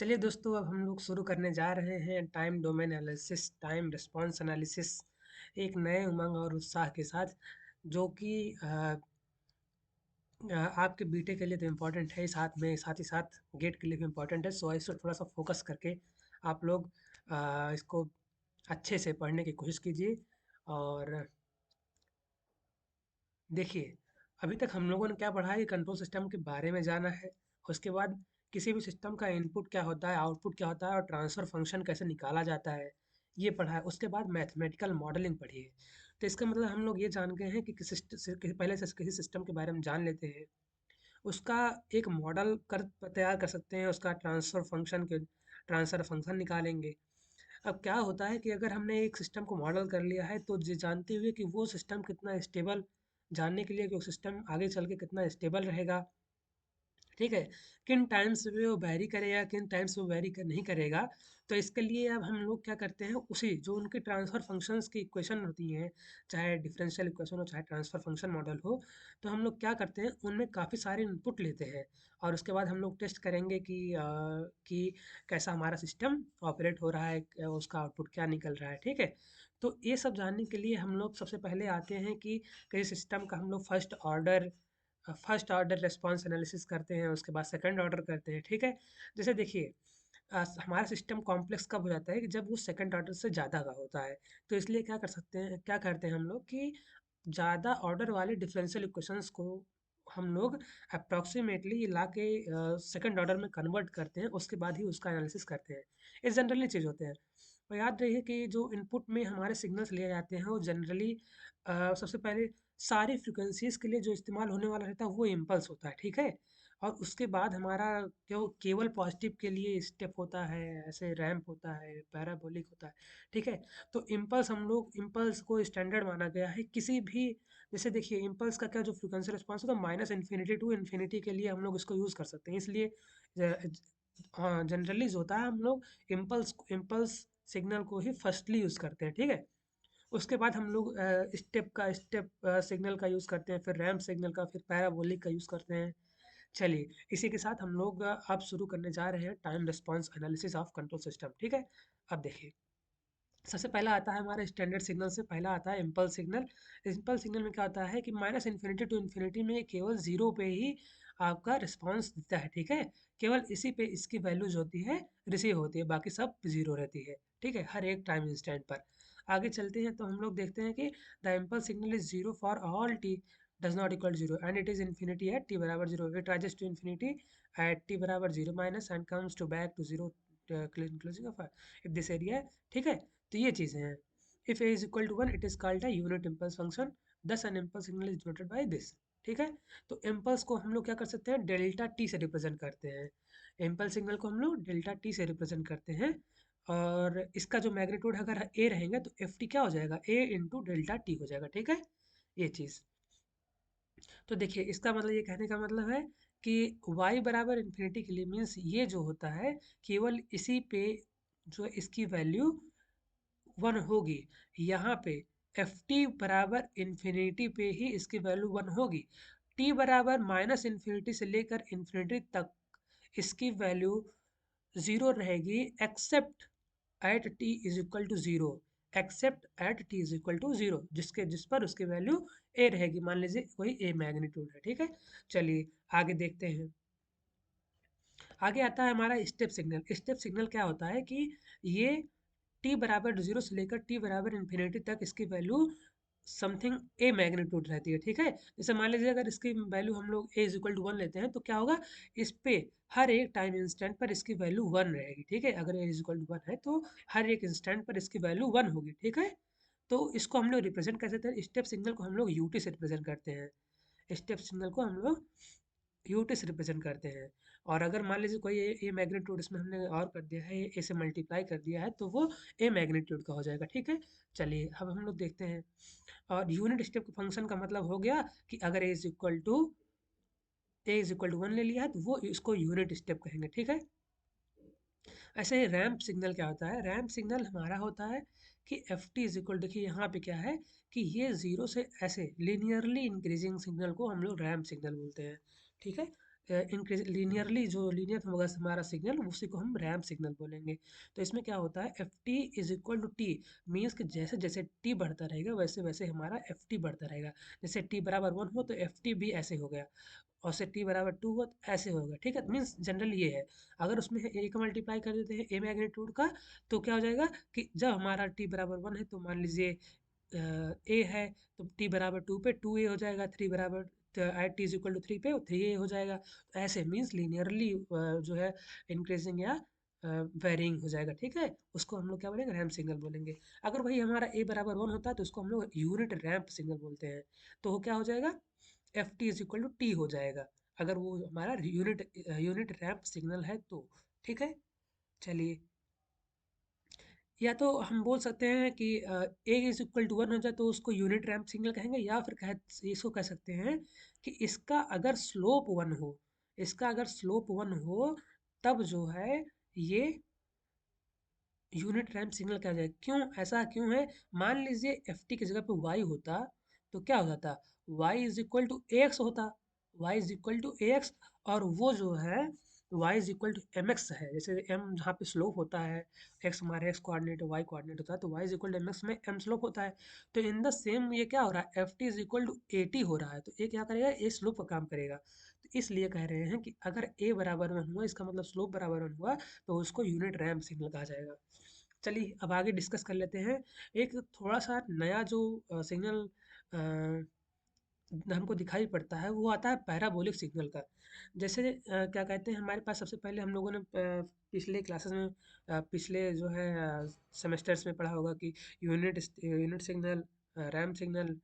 चलिए दोस्तों, अब हम लोग शुरू करने जा रहे हैं time domain analysis, time response analysis, एक नए उमंग और उत्साह के साथ, जो कि आपके बीटेक के लिए तो इम्पोर्टेंट है, साथ ही साथ गेट के लिए भी इम्पोर्टेंट है। सो इस पर थोड़ा सा फोकस करके आप लोग इसको अच्छे से पढ़ने की कोशिश कीजिए। और देखिए, अभी तक हम लोगों ने क्या पढ़ा है कि कंट्रोल सिस्टम के बारे में जाना है। उसके बाद किसी भी सिस्टम का इनपुट क्या होता है, आउटपुट क्या होता है और ट्रांसफर फंक्शन कैसे निकाला जाता है, ये पढ़ा है। उसके बाद मैथमेटिकल मॉडलिंग पढ़ी है। तो इसका मतलब हम लोग ये जान गए हैं कि पहले से किसी सिस्टम के बारे में जान लेते हैं, उसका एक मॉडल कर तैयार कर सकते हैं, उसका ट्रांसफर फंक्शन निकालेंगे। अब क्या होता है कि अगर हमने एक सिस्टम को मॉडल कर लिया है, तो ये जानते हुए कि वो सिस्टम कितना स्टेबल, जानने के लिए कि वो सिस्टम आगे चल के कितना स्टेबल रहेगा, ठीक है, किन टाइम्स पे वो वैरी करेगा, किन टाइम्स वो वैरी कर नहीं करेगा। तो इसके लिए अब हम लोग क्या करते हैं, उसी जो उनके ट्रांसफर फंक्शंस की इक्वेशन होती हैं, चाहे डिफरेंशियल इक्वेशन हो चाहे ट्रांसफर फंक्शन मॉडल हो, तो हम लोग क्या करते हैं, उनमें काफ़ी सारे इनपुट लेते हैं। और उसके बाद हम लोग टेस्ट करेंगे कि कैसा हमारा सिस्टम ऑपरेट हो रहा है, उसका आउटपुट क्या निकल रहा है, ठीक है। तो ये सब जानने के लिए हम लोग सबसे पहले आते हैं कि किसी सिस्टम का हम लोग फर्स्ट ऑर्डर रिस्पॉन्स एनालिसिस करते हैं, उसके बाद सेकंड ऑर्डर करते हैं, ठीक है। जैसे देखिए, हमारा सिस्टम कॉम्प्लेक्स कब हो जाता है कि जब वो सेकंड ऑर्डर से ज़्यादा का होता है। तो इसलिए क्या करते हैं हम लोग कि ज़्यादा ऑर्डर वाले डिफरेंशियल इक्वेशंस को हम लोग अप्रॉक्सीमेटली ला के सेकंड ऑर्डर में कन्वर्ट करते हैं, उसके बाद ही उसका एनालिसिस करते हैं। ये जनरली चीज़ होते हैं। और याद रखिए कि जो इनपुट में हमारे सिग्नल्स लिए जाते हैं, वो जनरली सबसे पहले सारी फ्रीक्वेंसीज़ के लिए जो इस्तेमाल होने वाला रहता है, वो इम्पल्स होता है, ठीक है? और उसके बाद हमारा केवल पॉजिटिव के लिए स्टेप होता है, ऐसे रैंप होता है, पैराबोलिक होता है, ठीक है? तो इम्पल्स को स्टैंडर्ड माना गया है किसी भी, जैसे देखिए इम्पल्स का क्या जो फ्रीक्वेंसी रिस्पॉन्स होता है, माइनस इन्फिनिटी टू इन्फिनिटी के लिए हम लोग इसको यूज़ कर सकते हैं। इसलिए हाँ, जनरली जो होता है, हम लोग इम्पल्स सिग्नल को ही फर्स्टली यूज़ करते हैं, ठीक है। उसके बाद हम लोग स्टेप सिग्नल का यूज़ करते हैं, फिर रैंप सिग्नल का, फिर पैराबोलिक का यूज़ करते हैं। चलिए, इसी के साथ हम लोग अब शुरू करने जा रहे हैं time response analysis of control system, ठीक है। अब देखिए, सबसे पहला आता है हमारा स्टैंडर्ड सिग्नल से पहला आता है इम्पल्स सिग्नल। इम्पल्स सिग्नल में क्या होता है कि माइनस इन्फिनिटी टू इन्फिनिटी में केवल ज़ीरो पे ही आपका रिस्पॉन्स देता है, ठीक है। केवल इसी पे इसकी वैल्यूज होती है, रिसीव होती है, बाकी सब ज़ीरो रहती है, ठीक है, हर एक टाइम इंस्टेंट पर। आगे चलते हैं तो हम लोग देखते हैं कि the impulse signal is zero for all T does not equal zero and it is infinity at T बराबर zero, it rises to infinity at T बराबर zero minus and comes to back to zero inclusive of if this area, ठीक है। तो ये चीज़ें हैं। If A is equal to one it is called a unit impulse function, thus an impulse signal is denoted by this, ठीक है। तो impulse को हम लोग क्या कर सकते हैं, डेल्टा टी से रिप्रेजेंट करते हैं। इम्पल्स सिग्नल को हम लोग डेल्टा टी से रिप्रेजेंट करते हैं। और इसका जो मैग्नीट्यूड अगर ए रहेंगे तो एफ टी क्या हो जाएगा, ए इंटू डेल्टा टी हो जाएगा, ठीक है, ये चीज़। तो देखिए, इसका मतलब, ये कहने का मतलब है कि y बराबर इन्फिनिटी के लिए मीन्स ये जो होता है, केवल इसी पे जो इसकी वैल्यू वन होगी। यहाँ पे एफ टी बराबर इन्फिनिटी पे ही इसकी वैल्यू वन होगी। टी बराबर माइनस इन्फिनिटी से लेकर इन्फिनिटी तक इसकी वैल्यू ज़ीरो रहेगी, except at T is equal to zero, except at T is equal to zero, जिस पर उसकी वैल्यू ए रहेगी। मान लीजिए कोई ए मैग्नीट्यूड है, ठीक है। चलिए आगे देखते हैं। आगे आता है हमारा स्टेप सिग्नल। स्टेप सिग्नल क्या होता है कि ये टी बराबर जीरो से लेकर टी बराबर इन्फिनिटी तक इसकी वैल्यू समथिंग ए मैग्नीट्यूड रहती है, ठीक है। जैसे मान लीजिए अगर इसकी वैल्यू हम लोग ए इज इक्वल टू वन लेते हैं, तो क्या होगा, इस पे हर एक टाइम इंस्टेंट पर इसकी वैल्यू वन रहेगी, ठीक है। अगर ए इज इक्वल टू वन है तो हर एक इंस्टेंट पर इसकी वैल्यू वन होगी, ठीक है। तो इसको हम लोग रिप्रेजेंट कर सकते हैं, स्टेप सिग्नल को हम लोग यूटी से रिप्रेजेंट करते हैं। स्टेप सिग्नल को हम लोग यूटी से रिप्रेजेंट करते हैं। और अगर मान लीजिए कोई ए मैग्नीट्यूड इसमें हमने और कर दिया है, ए से मल्टीप्लाई कर दिया है, तो वो ए मैग्नीट्यूड का हो जाएगा, ठीक है। चलिए अब हम लोग देखते हैं। और यूनिट स्टेप फंक्शन का मतलब हो गया कि अगर ए इज इक्वल टू वन ले लिया है, तो वो इसको यूनिट स्टेप कहेंगे, ठीक है। ऐसे ही रैंप सिग्नल क्या होता है, रैंप सिग्नल हमारा होता है कि एफ टी इज इक्वल, देखिए यहाँ पे क्या है कि ये जीरो से ऐसे लीनियरली इंक्रीजिंग सिग्नल को हम लोग रैंप सिग्नल बोलते हैं, ठीक है। इंक्रीज लीनियरली जो लीनियर होगा हमारा सिग्नल उसी को हम रैंप सिग्नल बोलेंगे। तो इसमें क्या होता है, F T is equal to T, means कि जैसे जैसे टी बढ़ता रहेगा वैसे वैसे हमारा एफ टी बढ़ता रहेगा। जैसे टी बराबर 1 हो तो एफ टी भी ऐसे हो गया, और से टी बराबर 2 हो तो ऐसे होगा, ठीक है। मीन्स जनरल ये है, अगर उसमें ए का मल्टीप्लाई कर देते हैं ए मैग्नीट्यूड का, तो क्या हो जाएगा कि जब हमारा टी बराबर 1 है तो मान लीजिए ए है, तो टी बराबर 2 पे 2a हो जाएगा, 3 बराबर at T is equal to 3 पे 3a हो जाएगा। तो ऐसे मीन्स लीनियरली जो है इंक्रीजिंग या वेरिंग हो जाएगा, ठीक है। उसको हम लोग क्या बोलेंगे, रैंप सिग्नल बोलेंगे। अगर वही हमारा ए बराबर 1 होता है तो उसको हम लोग यूनिट रैंप सिग्नल बोलते हैं। तो वो क्या हो जाएगा, F T is equal to T हो जाएगा, अगर वो हमारा यूनिट यूनिट रैंप सिग्नल है तो, ठीक है। चलिए, या तो हम बोल सकते हैं कि ए इज इक्वल टू 1 हो जाए तो उसको यूनिट रैंप सिग्नल कहेंगे, या फिर इसको कह सकते हैं कि इसका अगर स्लोप 1 हो, इसका अगर स्लोप 1 हो तब जो है ये यूनिट रैंप सिग्नल कहा जाए। क्यों ऐसा क्यों है, मान लीजिए एफ टी की जगह पे वाई होता तो क्या हो जाता, Y is equal to X होता, Y is equal to X, और वो जो है Y is equal to M X है। जैसे एम जहाँ पे स्लोप होता है, एक्स हमारे एक्स कोऑर्डिनेट वाई कोऑर्डिनेट होता है, तो Y is equal to M X में एम स्लोप होता है। तो इन द सेम ये क्या हो रहा है, F T is equal to A T हो रहा है, तो ये क्या करेगा, ए स्लोप का काम करेगा। तो इसलिए कह रहे हैं कि अगर ए बराबर 1 हुआ, इसका मतलब स्लोप बराबर 1 हुआ, तो उसको यूनिट रैंप सिग्नल कहा जाएगा। चलिए अब आगे डिस्कस कर लेते हैं। एक थोड़ा सा नया जो सिग्नल हमको दिखाई पड़ता है वो आता है पैराबोलिक सिग्नल का। जैसे क्या कहते हैं, हमारे पास सबसे पहले हम लोगों ने पिछले क्लासेस में पिछले जो है सेमेस्टर्स में पढ़ा होगा कि unit unit signal, ramp signal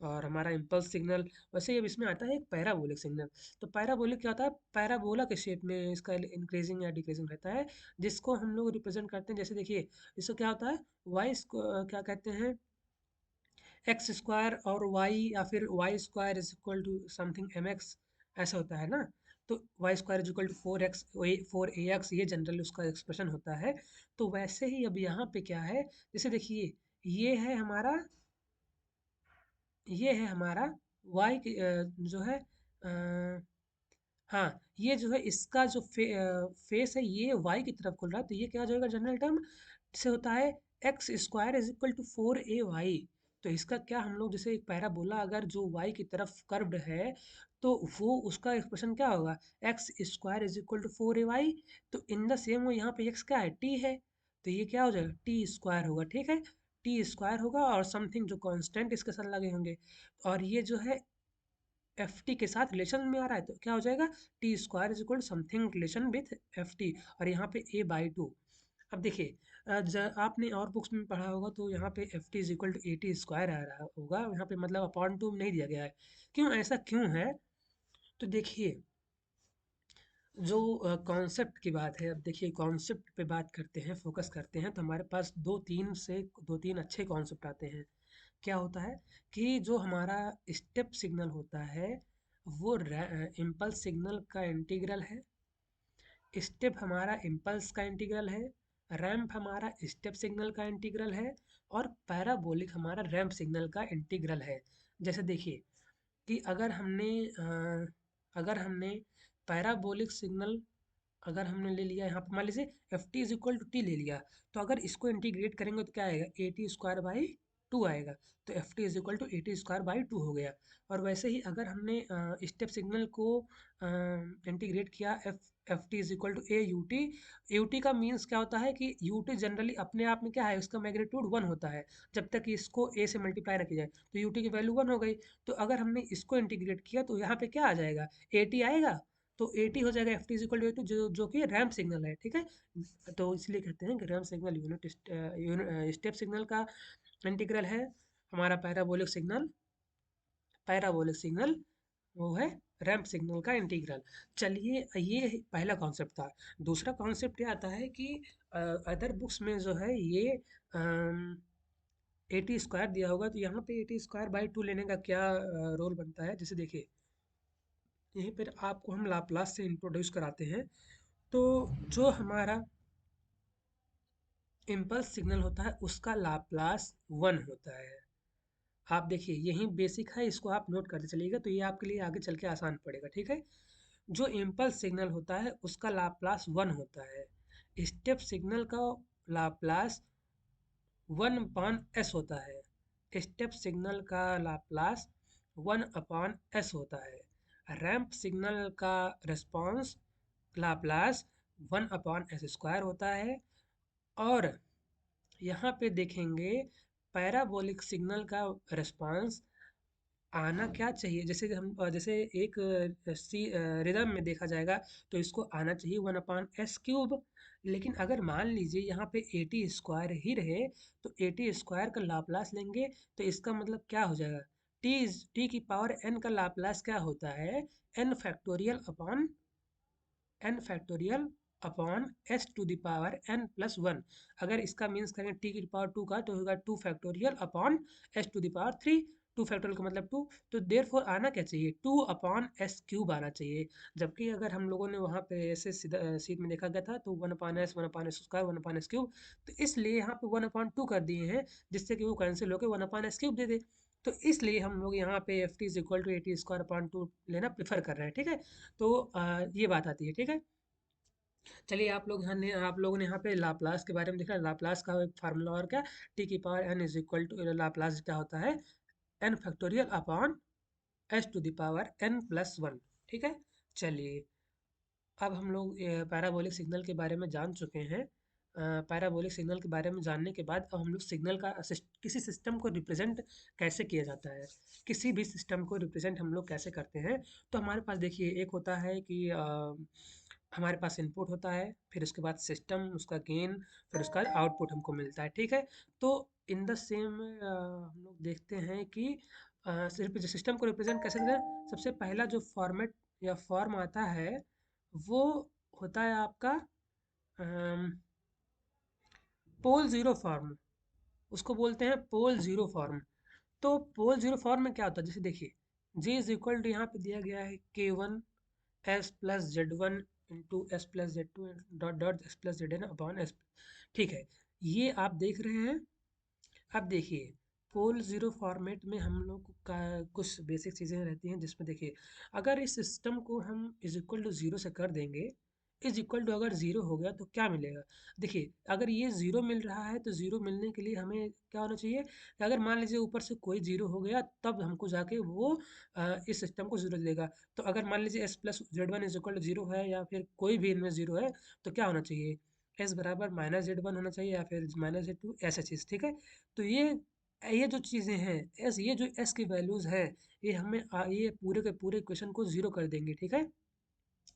और हमारा इम्पल्स सिग्नल। वैसे ही अब इसमें आता है एक पैराबोलिक सिग्नल। तो पैराबोलिक क्या होता है, पैराबोला के शेप में इसका इंक्रीजिंग या डिक्रीजिंग रहता है, जिसको हम लोग रिप्रेजेंट करते हैं। जैसे देखिए, इसको क्या होता है, वाई क्या कहते हैं, एक्स स्क्वायर और वाई, या फिर Y square is equal to something M X, ऐसा होता है ना। तो Y square is equal to 4x 4ax, ये जनरली उसका एक्सप्रेशन होता है। तो वैसे ही अब यहाँ पे क्या है, जैसे देखिए, ये है हमारा ये है हमारा y जो है हाँ, ये जो है इसका जो फेस है ये y की तरफ खुल रहा है, तो ये क्या हो जाएगा जनरल टर्म से होता है, X square is equal to 4ay। तो इसका क्या, हम लोग जैसे एक पैराबोला अगर जो y की तरफ कर्व्ड है, तो वो उसका एक्सप्रेशन क्या होगा, X square is equal to 4ay। तो इन द सेम वो यहाँ पे x क्या है, t है, तो ये क्या हो जाएगा, टी स्क्वायर होगा, ठीक है। टी स्क्वायर होगा और समथिंग जो कांस्टेंट इसके साथ लगे होंगे, और ये जो है एफ टी के साथ रिलेशन में आ रहा है, तो क्या हो जाएगा, T square is equal something relation with F T, और यहाँ पे ए बाई टू। अब देखिए, आपने और बुक्स में पढ़ा होगा तो यहाँ पे F T is equal to A T square आ रहा होगा, यहाँ पे मतलब अपॉन टू नहीं दिया गया है। क्यों, ऐसा क्यों है, तो देखिए, जो कॉन्सेप्ट की बात है, अब देखिए कॉन्सेप्ट पे बात करते हैं, फोकस करते हैं, तो हमारे पास दो तीन अच्छे कॉन्सेप्ट आते हैं। क्या होता है कि जो हमारा स्टेप सिग्नल होता है वो इम्पल्स सिग्नल का इंटीग्रल है, स्टेप हमारा इम्पल्स का इंटीग्रल है, रैंप हमारा स्टेप सिग्नल का इंटीग्रल है, और पैराबोलिक हमारा रैंप सिग्नल का इंटीग्रल है। जैसे देखिए कि अगर हमने पैराबोलिक सिग्नल अगर हमने ले लिया यहाँ पे, मान लीजिए f T is equal to t ले लिया, तो अगर इसको इंटीग्रेट करेंगे तो क्या आएगा, a T square by two आएगा। तो f T is equal to A T square by two हो गया। और वैसे ही अगर हमने स्टेप सिग्नल को इंटीग्रेट किया, f T is equal to a u t, U T का मीन्स क्या होता है कि यू टी जनरली अपने आप में क्या है, उसका मैग्नीट्यूड 1 होता है, जब तक कि इसको ए से मल्टीप्लाई ना किया जाए, तो यू टी की वैल्यू 1 हो गई। तो अगर हमने इसको इंटीग्रेट किया तो यहाँ पे क्या आ जाएगा, ए टी आएगा, तो ए टी हो जाएगा, F T is equal to a two, जो जो कि रैंप सिग्नल है, ठीक है। तो इसलिए कहते हैं कि रैंप सिग्नल स्टेप सिग्नल का इंटीग्रल है, हमारा पैराबोलिक सिग्नल वो है रैंप सिग्नल का इंटीग्रल। चलिए, ये पहला कॉन्सेप्ट था। दूसरा कॉन्सेप्ट ये आता है कि अदर बुक्स में जो है ये ए टी स्क्वायर दिया होगा, तो यहाँ पे A T square by to लेने का क्या रोल बनता है। जैसे देखिए, यहीं पर आपको हम लाप्लास से इंट्रोड्यूस कराते हैं। तो जो हमारा इम्पल्स सिग्नल होता है उसका लाप्लास 1 होता है। आप देखिए यही बेसिक है, इसको आप नोट करते चलिएगा तो ये आपके लिए आगे चल के आसान पड़ेगा, ठीक है। जो इम्पल्स सिग्नल होता है उसका लाप्लास 1 होता है। स्टेप सिग्नल का लाप्लास 1 अपॉन एस होता है। स्टेप सिग्नल का लाप्लास 1 अपॉन एस होता है। रैंप सिग्नल का response Laplace 1 upon S square होता है। और यहाँ पे देखेंगे पैराबोलिक सिग्नल का रिस्पॉन्स आना क्या चाहिए, जैसे जैसे एक रिदम में देखा जाएगा तो इसको आना चाहिए 1/s³। लेकिन अगर मान लीजिए यहाँ पे ए टी स्क्वायर ही रहे तो ए टी स्क्वायर का लाप्लास लेंगे तो इसका मतलब क्या हो जाएगा, टी की पावर n का लाप्लास क्या होता है, n s to the power n+1। अगर इसका मीन्स करें टी की पावर 2 का तो होगा 2 factorial upon s to the power 3। 2 factorial का मतलब 2, तो देयरफॉर आना क्या चाहिए, 2/s³ आना चाहिए। जबकि अगर हम लोगों ने वहाँ पे ऐसे सीट में देखा गया था तो 1/s 1/s², 1/s³, तो इसलिए यहाँ पे 1/2 कर दिए हैं जिससे कि वो कैंसिल होकर 1/s³ दे दे। तो इसलिए हम लोग यहाँ पे F T is equal to A T square upon 2 लेना प्रेफर कर रहे हैं, ठीक है। तो ये बात आती है, ठीक है। चलिए आप लोगों ने यहाँ पे लाप्लास के बारे में देखा। लाप्लास का एक फार्मूला और क्या, टी की power n is equal to Laplace क्या होता है, n factorial upon S to the power n+1, ठीक है। चलिए अब हम लोग पैराबोलिक सिग्नल के बारे में जान चुके हैं। पैराबोलिक सिग्नल के बारे में जानने के बाद अब हम लोग सिग्नल का किसी सिस्टम को रिप्रेजेंट कैसे किया जाता है, किसी भी सिस्टम को रिप्रेजेंट हम लोग कैसे करते हैं। तो हमारे पास देखिए एक होता है कि हमारे पास इनपुट होता है, फिर उसके बाद सिस्टम, उसका गेन, फिर उसका आउटपुट हमको मिलता है, ठीक है। तो इन द सेम हम लोग देखते हैं कि सिर्फ सिस्टम को रिप्रेजेंट कैसे करें। सबसे पहला जो फॉर्मेट या फॉर्म आता है वो होता है आपका पोल ज़ीरो फॉर्म, उसको बोलते हैं पोल ज़ीरो फॉर्म। तो पोल ज़ीरो फॉर्म में क्या होता है, जैसे देखिए J इज इक्वल टू यहाँ पे दिया गया है K1 S+Z1 into S+Z2 dot dot S+Zn upon S, ठीक है। ये आप देख रहे हैं। अब देखिए पोल ज़ीरो फॉर्मेट में हम लोग का कुछ बेसिक चीज़ें रहती हैं जिसमें देखिए अगर इस सिस्टम को हम इज इक्वल टू ज़ीरो से कर देंगे, इज इक्वल टू अगर ज़ीरो हो गया तो क्या मिलेगा। देखिए अगर ये ज़ीरो मिल रहा है तो ज़ीरो मिलने के लिए हमें क्या होना चाहिए कि अगर मान लीजिए ऊपर से कोई ज़ीरो हो गया तब हमको जाके वो इस सिस्टम को ज़ीरो देगा। तो अगर मान लीजिए S+Z1 is equal to zero है या फिर कोई भी इनमें ज़ीरो है तो क्या होना चाहिए, एस बराबर -Z1 होना चाहिए या फिर -Z2, ऐसा चीज़, ठीक है। तो ये जो चीज़ें हैं, ये जो एस की वैल्यूज़ हैं, ये हमें ये पूरे के पूरे इक्वेशन को ज़ीरो कर देंगे, ठीक है।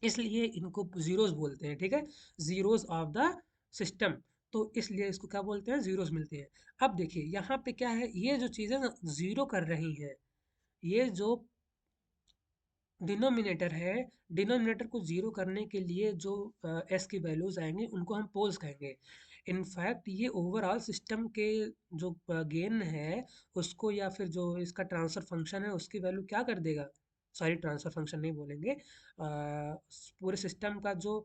इसलिए इनको ज़ीरोज़ बोलते हैं, ठीक है। ज़ीरोज़ ऑफ द सिस्टम, तो इसलिए इसको क्या बोलते हैं, ज़ीरोज़ मिलते हैं। अब देखिए यहाँ पे क्या है, ये जो चीज़ें ना ज़ीरो कर रही हैं, ये जो डिनोमिनेटर है, डिनोमिनेटर को ज़ीरो करने के लिए जो एस की वैल्यूज़ आएंगी उनको हम पोल्स कहेंगे। इनफैक्ट ये ओवरऑल सिस्टम के जो गेन है उसको या फिर जो इसका ट्रांसफ़र फंक्शन है उसकी वैल्यू क्या कर देगा, सॉरी ट्रांसफ़र फंक्शन नहीं बोलेंगे, पूरे सिस्टम का जो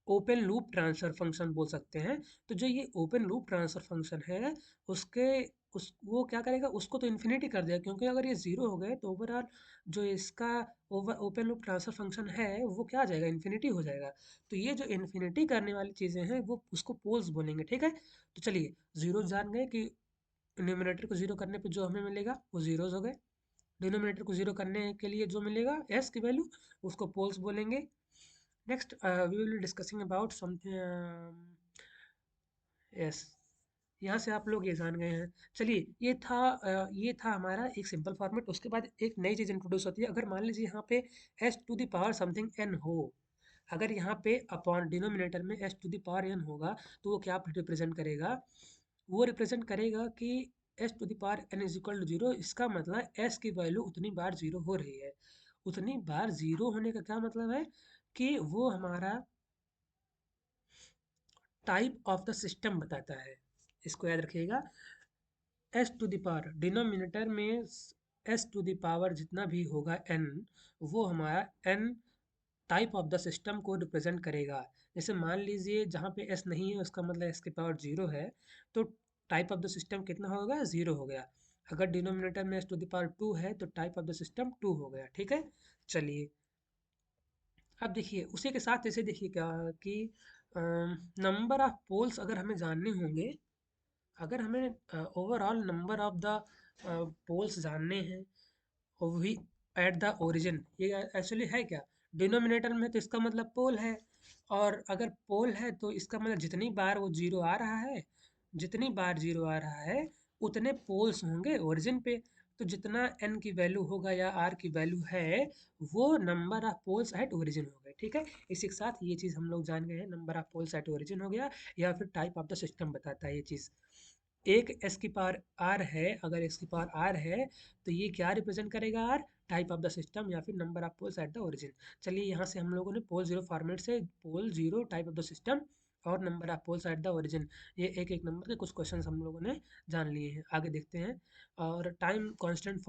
ओपन लूप ट्रांसफर फंक्शन बोल सकते हैं। तो जो ये ओपन लूप ट्रांसफर फंक्शन है उसके उस वो क्या करेगा, उसको तो इन्फिनिटी कर देगा, क्योंकि अगर ये ज़ीरो हो गए तो ओवरऑल जो इसका ओपन लूप ट्रांसफर फंक्शन है वो क्या आ जाएगा, इन्फिनिटी हो जाएगा। तो ये जो इन्फिनिटी करने वाली चीज़ें हैं वो उसको पोल्स बोलेंगे, ठीक है। तो चलिए ज़ीरो जान गए कि न्यूमरेटर को ज़ीरो करने पे जो हमें मिलेगा वो ज़ीरोज़ हो गए। डिनोमिनेटर को ज़ीरो करने के लिए जो मिलेगा एस की वैल्यू उसको पोल्स बोलेंगे। Next, we will be discussing about something. Yes, यहाँ से आप लोग ये जान गए हैं। चलिए ये था हमारा एक सिंपल फॉर्मेट। उसके बाद एक नई चीज़ इंट्रोड्यूस होती है। अगर मान लीजिए यहाँ पे s to the power something n हो, अगर यहाँ पे अपॉन डिनोमिनेटर में s to the power n होगा तो वो क्या रिप्रेजेंट करेगा, वो रिप्रेजेंट करेगा कि s to the power n is equal to zero. इसका मतलब एस की वैल्यू उतनी बार जीरो हो रही है। उतनी बार जीरो होने का क्या मतलब है कि वो हमारा टाइप ऑफ द सिस्टम बताता है। इसको याद रखिएगा, s to the power denominator में एस टू द पावर जितना भी होगा एन, वो हमारा n type of the system को रिप्रेजेंट करेगा। जैसे मान लीजिए जहाँ पे एस नहीं है उसका मतलब एस की पावर जीरो है, तो टाइप ऑफ द सिस्टम कितना होगा, जीरो हो गया। अगर डिनोमिनेटर में s to the power two है तो type of the system two हो गया, ठीक है। चलिए अब देखिए उसी के साथ जैसे देखिए क्या कि नंबर ऑफ पोल्स अगर हमें जानने होंगे, अगर हमें overall number of the poles जानने हैं और भी एट द ओरिजिन, ये एक्चुअली है क्या, डिनोमिनेटर में तो इसका मतलब पोल है, और अगर पोल है तो इसका मतलब जितनी बार वो जीरो आ रहा है, जितनी बार जीरो आ रहा है उतने पोल्स होंगे ओरिजिन पे। तो जितना n की वैल्यू होगा या r की वैल्यू है वो number of poles at origin हो गए। ठीक है, इसी के साथ ये चीज़ हम लोग जान गए हैं, number of poles at origin हो गया, या फिर टाइप ऑफ द सिस्टम बताता है ये चीज़। एक एस की पावर आर है, अगर एस की पावर आर है तो ये क्या रिप्रेजेंट करेगा, आर टाइप ऑफ द सिस्टम या फिर number of poles at the origin. चलिए यहाँ से हम लोगों ने पोल जीरो फॉर्मेट से pole zero type of the system और number of poles at the origin, ये एक एक नंबर के कुछ क्वेश्चन हम लोगों ने जान लिए हैं। आगे देखते हैं। और टाइम कांस्टेंट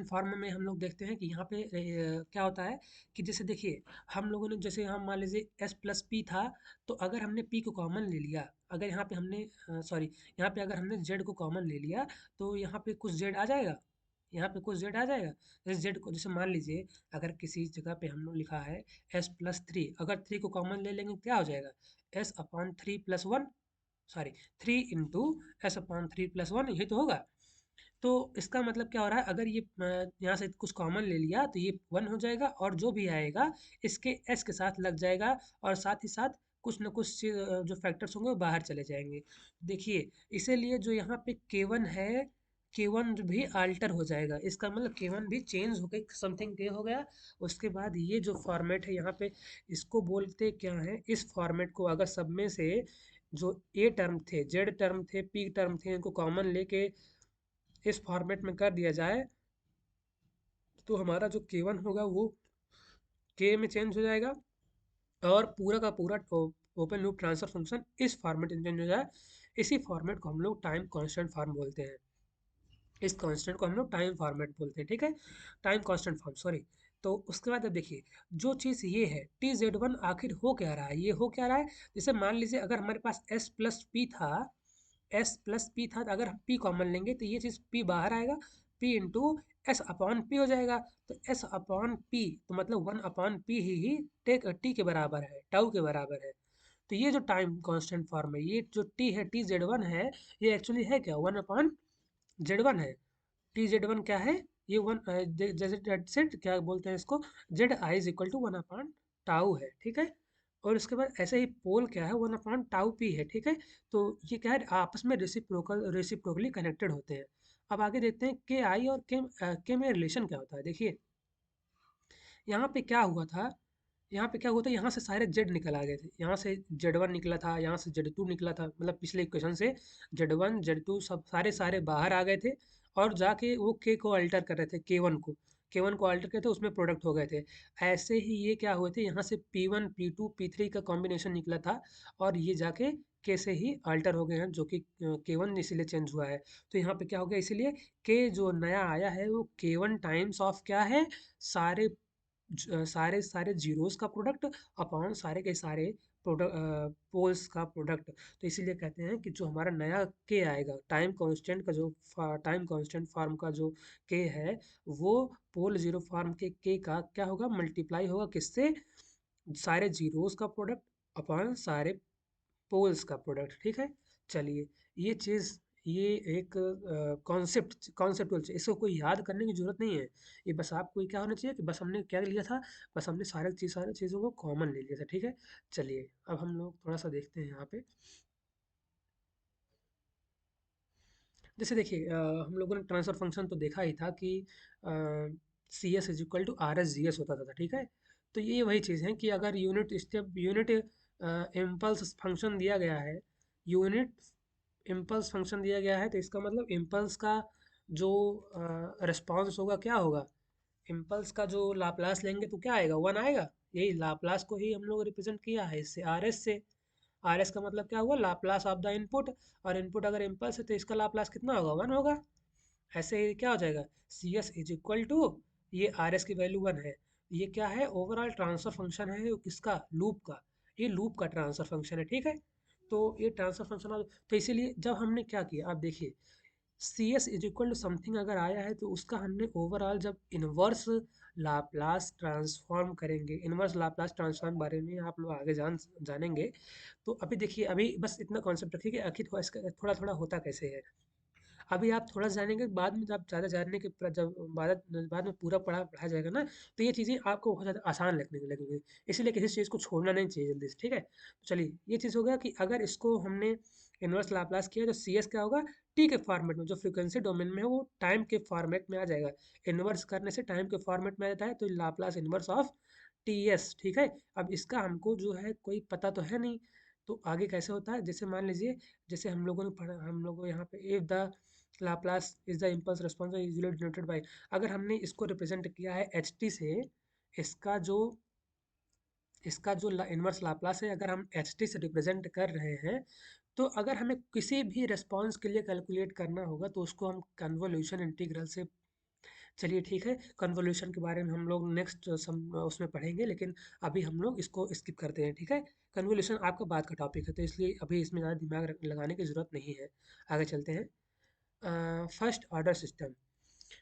फॉर्म में हम लोग देखते हैं कि यहाँ पे क्या होता है कि जैसे देखिए हम लोगों ने, जैसे हम मान लीजिए एस प्लस पी था, तो अगर हमने पी को कॉमन ले लिया, अगर यहाँ पे हमने सॉरी, यहाँ पे अगर हमने जेड को कॉमन ले लिया तो यहाँ पे कुछ जेड आ जाएगा, यहाँ पे कुछ जेड आ जाएगा। जैसे जेड को, जैसे मान लीजिए अगर किसी जगह पे हम लोग लिखा है एस प्लस थ्री, अगर थ्री को कॉमन ले लेंगे क्या हो जाएगा, S upon three plus one, sorry three into S upon three plus one, यही तो होगा। तो इसका मतलब क्या हो रहा है, अगर ये यहाँ से कुछ कॉमन ले लिया तो ये वन हो जाएगा, और जो भी आएगा इसके एस के साथ लग जाएगा, और साथ ही साथ कुछ न कुछ जो फैक्टर्स होंगे वो बाहर चले जाएंगे। देखिए इसीलिए जो यहाँ पे के वन है, के वन भी अल्टर हो जाएगा, इसका मतलब के वन भी चेंज हो गई, समथिंग के हो गया। उसके बाद ये जो फॉर्मेट है यहाँ पे, इसको बोलते क्या है, इस फॉर्मेट को अगर सब में से जो ए टर्म थे, जेड टर्म थे, पी टर्म थे, इनको कॉमन लेके इस फॉर्मेट में कर दिया जाए तो हमारा जो K1 होगा वो K में चेंज हो जाएगा, और पूरा का पूरा ओपन लूप ट्रांसफर फंक्शन इस फॉर्मेट में चेंज हो जाए। इसी फॉर्मेट को हम लोग टाइम कांस्टेंट फॉर्म बोलते हैं, इस कांस्टेंट को हम लोग टाइम फॉर्मेट बोलते हैं। ठीक है, टाइम कांस्टेंट फॉर्म, सॉरी। तो उसके बाद अब देखिए जो चीज़ ये है टी जेड वन, आखिर हो क्या रहा है, ये हो क्या रहा है, जैसे मान लीजिए अगर हमारे पास एस प्लस पी था, एस प्लस पी था, तो अगर हम पी कॉमन लेंगे तो ये चीज़ पी बाहर आएगा, P into S upon P हो जाएगा। तो एस अपॉन पी तो मतलब वन अपॉन पी ही टेक टी के बराबर है, टाउ के बराबर है। तो ये जो टाइम कांस्टेंट फॉर्म है, ये जो टी है, टी जेड वन है, ये एक्चुअली है क्या, वन अपॉन जेड वन है। टी जेड वन क्या है, ये वन, जैसे सेट क्या बोलते हैं इसको, z i is equal to one upon tau है। ठीक है, और उसके बाद ऐसे ही पोल क्या है, वन अपॉन टाउ पी है। ठीक है, तो ये क्या है, आपस में रेसिप्रोकली कनेक्टेड होते हैं। अब आगे देखते हैं के आई और के में रिलेशन क्या होता है। देखिए यहाँ पे क्या हुआ था, यहाँ पे क्या हुआ था, यहाँ से सारे जेड निकल आ गए थे, यहाँ से जेड वन निकला था, यहाँ से जेड टू निकला था, मतलब पिछले इक्वेशन से जेड वन जेड टू सब सारे सारे बाहर आ गए थे, और जाके वो के को अल्टर कर रहे थे, के वन को अल्टर करते उसमें प्रोडक्ट हो गए थे। ऐसे ही ये क्या हुए थे, यहाँ से p one p two p three का कॉम्बिनेशन निकला था, और ये जाके के से ही अल्टर हो गए हैं, जो कि के वन इसीलिए चेंज हुआ है। तो यहाँ पे क्या हो गया, इसीलिए के जो नया आया है वो के वन टाइम्स ऑफ क्या है, सारे सारे सारे जीरोस का प्रोडक्ट अपॉन सारे के सारे प्रोडक्ट पोल्स का प्रोडक्ट। तो इसीलिए कहते हैं कि जो हमारा नया के आएगा, टाइम कांस्टेंट का जो टाइम कांस्टेंट फॉर्म का जो के है, वो पोल जीरो फॉर्म के का क्या होगा, मल्टीप्लाई होगा किससे, सारे जीरोस का प्रोडक्ट अपॉन सारे पोल्स का प्रोडक्ट। ठीक है, चलिए ये चीज़, ये एक कॉन्सेप्ट कॉन्सेप्टुअल चीज़, इसको कोई याद करने की ज़रूरत नहीं है। ये बस आपको क्या होना चाहिए कि बस हमने क्या लिया था, बस हमने सारी चीज़ों को कॉमन ले लिया था। ठीक है, चलिए अब हम लोग थोड़ा सा देखते हैं यहाँ पे। जैसे देखिए हम लोगों ने ट्रांसफर फंक्शन तो देखा ही था कि C S is equal to R s G s होता था। ठीक है, तो ये वही चीज़ है कि अगर यूनिट इम्पल्स फंक्शन दिया गया है, यूनिट इम्पल्स फंक्शन दिया गया है, तो इसका मतलब इम्पल्स का जो रिस्पॉन्स होगा क्या होगा, इम्पल्स का जो लाप्लास लेंगे तो क्या आएगा, वन आएगा। यही लाप्लास को ही हम लोग रिप्रेजेंट किया है इससे, आर एस से। आर एस का मतलब क्या हुआ, लाप्लास ऑफ द इनपुट, और इनपुट अगर इम्पल्स है तो इसका लाप्लास कितना होगा, वन होगा। ऐसे ही क्या हो जाएगा, C S is equal to, ये आर एस की वैल्यू वन है, ये क्या है, ओवरऑल ट्रांसफर फंक्शन है किसका, लूप का, ये लूप का ट्रांसफर फंक्शन है। ठीक है, तो ये ट्रांसफर फंक्शन, तो इसीलिए जब हमने क्या किया, आप देखिए C S is equal to something अगर आया है तो उसका हमने ओवरऑल जब इन्वर्स लाप्लास ट्रांसफॉर्म करेंगे। इनवर्स लाप्लास ट्रांसफॉर्म बारे में आप लोग आगे जानेंगे। तो अभी देखिए, अभी बस इतना कॉन्सेप्ट रखिए कि आखिर इसका थोड़ा थोड़ा होता कैसे है। अभी आप थोड़ा जानेंगे, बाद में जब आप ज़्यादा जानने के जब बाद में पूरा पढ़ा जाएगा ना, तो ये चीज़ें आपको बहुत ज़्यादा आसान लगने लगेंगी। इसीलिए किसी चीज़ को छोड़ना नहीं चाहिए जल्दी से, ठीक है। तो चलिए, ये चीज़ हो गया कि अगर इसको हमने इनवर्स लाप्लास किया तो सी एस क्या होगा, टी के फॉर्मेट में, जो फ्रीक्वेंसी डोमेन में है वो टाइम के फॉर्मेट में आ जाएगा। इन्वर्स करने से टाइम के फॉर्मेट में आ जाता है, तो Laplace inverse of T S, ठीक है। अब इसका हमको जो है कोई पता तो है नहीं, तो आगे कैसे होता है, जैसे मान लीजिए, जैसे हम लोगों ने पढ़ा, हम लोगों यहाँ पे if the Laplace is the impulse response usually denoted by, अगर हमने इसको रिप्रेजेंट किया है एच टी से, इसका जो इसका जो इनवर्स लाप्लास है, अगर हम एच टी से रिप्रेजेंट कर रहे हैं, तो अगर हमें किसी भी रिस्पॉन्स के लिए कैलकुलेट करना होगा तो उसको हम कन्वोल्यूशन इंटीग्रल से, चलिए ठीक है, कन्वोल्यूशन के बारे में हम लोग नेक्स्ट उसमें पढ़ेंगे, लेकिन अभी हम लोग इसको स्किप करते हैं, ठीक है। कन्वोल्यूशन आपका बाद का टॉपिक है, तो इसलिए अभी इसमें ज़्यादा दिमाग लगाने की ज़रूरत नहीं है। आगे चलते हैं। First order system.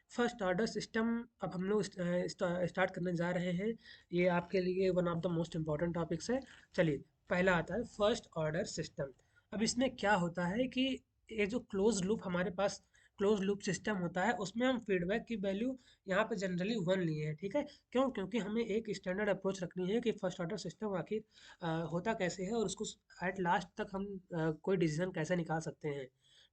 First order system अब हम लोग स्टार्ट करने जा रहे हैं। ये आपके लिए one of the most important topics है। चलिए, पहला आता है फर्स्ट ऑर्डर सिस्टम। अब इसमें क्या होता है कि ये जो क्लोज लूप हमारे पास क्लोज लूप सिस्टम होता है, उसमें हम फीडबैक की वैल्यू यहाँ पे जनरली वन लिए हैं, ठीक है। क्यों? क्योंकि हमें एक स्टैंडर्ड अप्रोच रखनी है कि फर्स्ट ऑर्डर सिस्टम आखिर होता कैसे है, और उसको एट लास्ट तक हम कोई डिसीजन कैसे निकाल सकते हैं,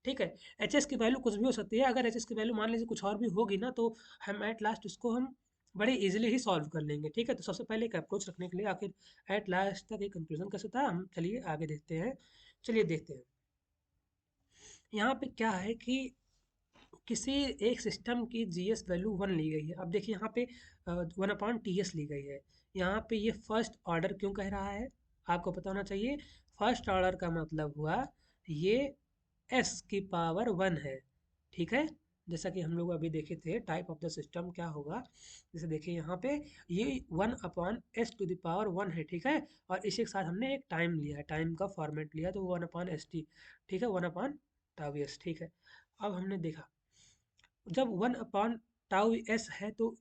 ठीक है। एच एस की वैल्यू कुछ भी हो सकती है, अगर एच एस की वैल्यू मान लीजिए कुछ और भी होगी ना, तो हम एट लास्ट उसको हम बड़े इजीली ही सॉल्व कर लेंगे, ठीक है। तो सबसे पहले एक अप्रोच रखने के लिए आखिर एट लास्ट तक एक कंक्लूजन कैसे था, हम चलिए आगे देखते हैं। चलिए देखते हैं यहाँ पे क्या है कि किसी एक सिस्टम की जी एस वैल्यू वन ली गई है। अब देखिए यहाँ पे वन अपॉन टी एस ली गई है। यहाँ पे ये फर्स्ट ऑर्डर क्यों कह रहा है, आपको पता होना चाहिए। फर्स्ट ऑर्डर का मतलब हुआ ये एस की पावर वन है, ठीक है। जैसा कि हम लोग अभी देखे थे टाइप ऑफ द सिस्टम क्या होगा, जैसे देखिए यहाँ पे ये one upon S to the power one है, ठीक है। और इसी के साथ हमने एक टाइम लिया है, टाइम का फॉर्मेट लिया, तो वन अपॉन एस टी, ठीक है, वन अपॉन टाउ एस, ठीक है। अब हमने देखा जब वन अपॉन टाउ एस है, तो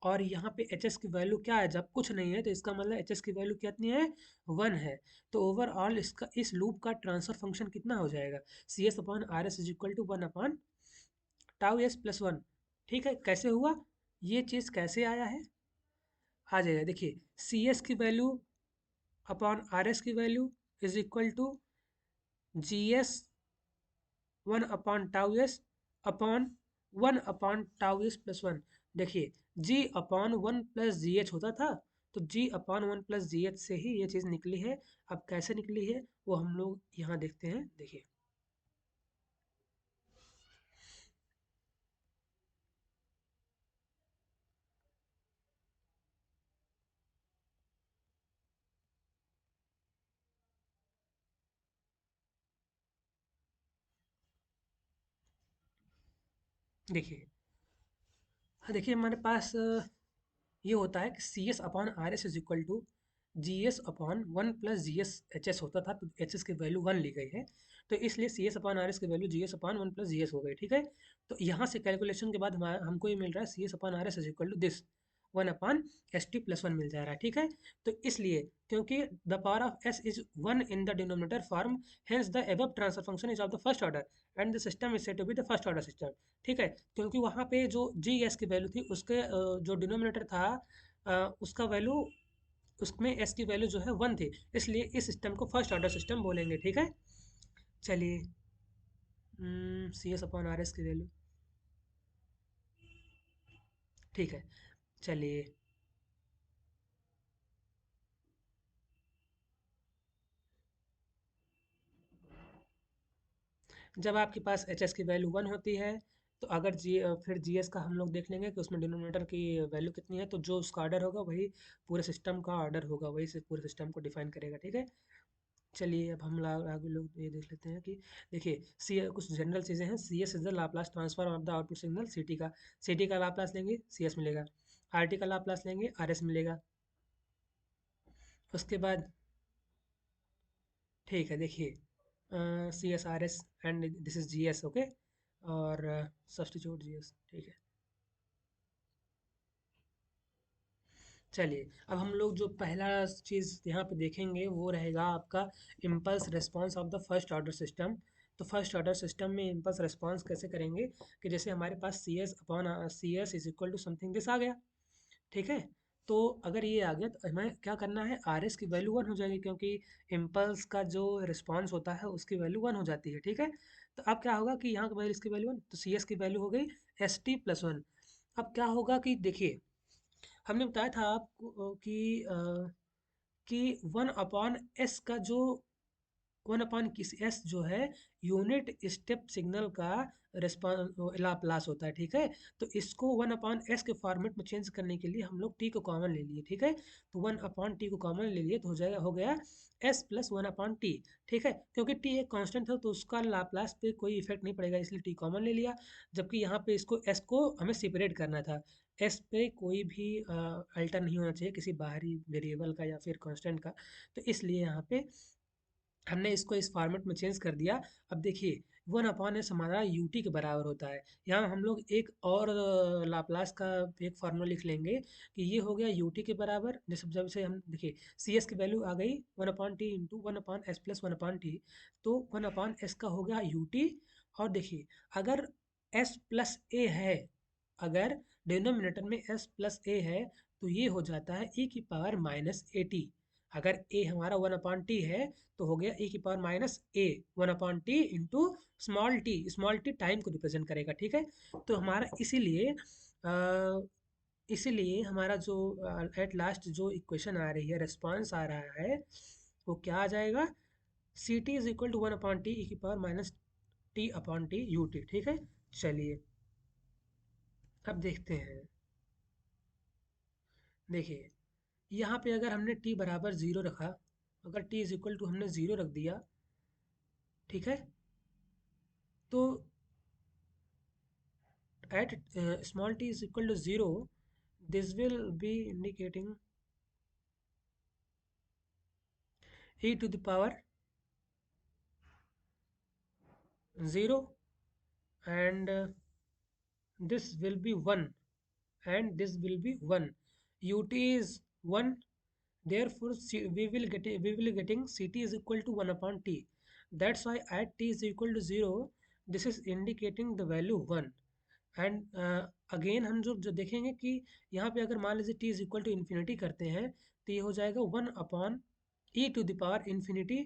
और यहाँ पे एच एस की वैल्यू क्या है, जब कुछ नहीं है तो इसका मतलब एच एस की वैल्यू कितनी है, वन है। तो ओवरऑल इसका इस लूप का ट्रांसफर फंक्शन कितना हो जाएगा, C S upon R S is equal to one upon tau S plus one, ठीक है। कैसे हुआ, ये चीज़ कैसे आया है, आ जाएगा, देखिए सी एस की वैल्यू अपॉन आर एस की value is equal to G S one upon tau S upon one upon tau S plus one. देखिए G upon one plus G H होता था, तो G upon one plus G H से ही ये चीज़ निकली है। अब कैसे निकली है वो हम लोग यहाँ देखते हैं, देखिए देखिए हाँ, देखिए हमारे पास ये होता है कि C S upon R S is equal to G S upon one plus G S H S होता था, तो एच एस की वैल्यू वन ली गई है, तो इसलिए C S upon R S की value G S upon one plus G S हो गई, ठीक है। तो यहाँ से कैलकुलेशन के बाद हमारा हमको ये मिल रहा है C S upon R S is equal to this one upon S T plus one मिल जा रहा है, ठीक है। तो इसलिए क्योंकि the power of S is one in the denominator form, hence the above transfer function is of the first order and the system is said to be the first order system, ठीक है। क्योंकि वहाँ पे जो G S की value थी उसके जो डिनोमिनेटर था उसका वैल्यू, उसमें एस की वैल्यू जो है वन थी, इसलिए इस सिस्टम को फर्स्ट ऑर्डर सिस्टम बोलेंगे, ठीक है। चलिए C S upon R S की वैल्यू, ठीक है। चलिए जब आपके पास एच एस की वैल्यू वन होती है, तो अगर फिर जी एस का हम लोग देख लेंगे कि उसमें डिनोमिनेटर की वैल्यू कितनी है, तो जो उसका ऑर्डर होगा वही पूरे सिस्टम का ऑर्डर होगा, वही से पूरे सिस्टम को डिफाइन करेगा, ठीक है। चलिए अब हम आगे लोग ये देख लेते हैं कि देखिए सी कुछ जनरल चीज़ें हैं। C S is the Laplace transform of the output signal C t का, सी टी का लाप्लास लेंगे सी एस मिलेगा, आर टी का लाप्लास लेंगे आर एस मिलेगा। उसके बाद ठीक है, देखिए C s R s and this is G s, okay. और सब्स्टिट्यूट जी एस, ठीक है। चलिए, अब हम लोग जो पहला चीज़ यहाँ पे देखेंगे वो रहेगा आपका impulse response of the first order system. तो फर्स्ट ऑर्डर सिस्टम में इम्पल्स रिस्पॉन्स कैसे करेंगे कि जैसे हमारे पास C S upon C S is equal to something this आ गया, ठीक है। तो अगर ये आ गया तो हमें क्या करना है, आर एस की वैल्यू वन हो जाएगी क्योंकि इम्पल्स का जो रिस्पॉन्स होता है उसकी वैल्यू वन हो जाती है, ठीक है। तो अब क्या होगा कि यहाँ की वैल्यू, इसकी वैल्यू वन, तो सी एस की वैल्यू हो गई एस टी प्लस वन। अब क्या होगा कि देखिए, हमने बताया था आपको कि वन अपॉन एस का जो वन अपॉन किसी एस जो है यूनिट स्टेप सिग्नल का रिस्पॉन्स लाप्लास होता है, ठीक है। तो इसको वन अपॉन एस के फॉर्मेट में चेंज करने के लिए हम लोग टी को कॉमन ले लिए, ठीक है। तो वन अपॉन टी को कॉमन ले लिए तो हो गया S plus one upon T, ठीक है। क्योंकि टी एक कांस्टेंट था तो उसका लाप्लास पे कोई इफेक्ट नहीं पड़ेगा, इसलिए टी कॉमन ले लिया। जबकि यहाँ पे इसको एस को हमें सेपरेट करना था, एस पे कोई भी अल्टर नहीं होना चाहिए किसी बाहरी वेरिएबल का या फिर कांस्टेंट का। तो इसलिए यहाँ पे हमने इसको इस फॉर्मेट में चेंज कर दिया। अब देखिए, वन अपॉन एस हमारा यू टी के बराबर होता है। यहाँ हम लोग एक और लाप्लास का एक फार्मूला लिख लेंगे कि ये हो गया यू टी के बराबर, जैसे जब से हम देखिए सी एस की वैल्यू आ गई one upon T into one upon S plus one upon t. तो वन अपॉन एस का हो गया यू टी। और देखिए, अगर एस प्लस ए है, अगर डिनोमिनेटर में एस प्लस ए है तो ये हो जाता है e की पावर माइनस ए टी। अगर a हमारा वन अपॉन टी है तो हो गया e की power minus A one upon T into small T time को रिप्रेजेंट करेगा, ठीक है। तो हमारा इसीलिए हमारा जो एट लास्ट जो इक्वेशन आ रही है, रिस्पॉन्स आ रहा है, वो क्या आ जाएगा, C T is equal to one upon T E की power minus T upon T U T, ठीक है। चलिए, अब देखते हैं। देखिए, यहाँ पे अगर हमने t बराबर ज़ीरो रखा, अगर t इज इक्वल टू हमने ज़ीरो रख दिया, ठीक है, तो at small t is equal to 0, this will be indicating e to the power 0, and this will be 1, and this will be 1. Ut is 1, therefore we will getting ct is equal to 1 upon t. That's why at t is equal to 0, this is indicating the value 1. And again हम जो जो देखेंगे कि यहाँ पे अगर मान लीजिए t is equal to infinity करते हैं तो ये हो जाएगा one upon E to the power infinity.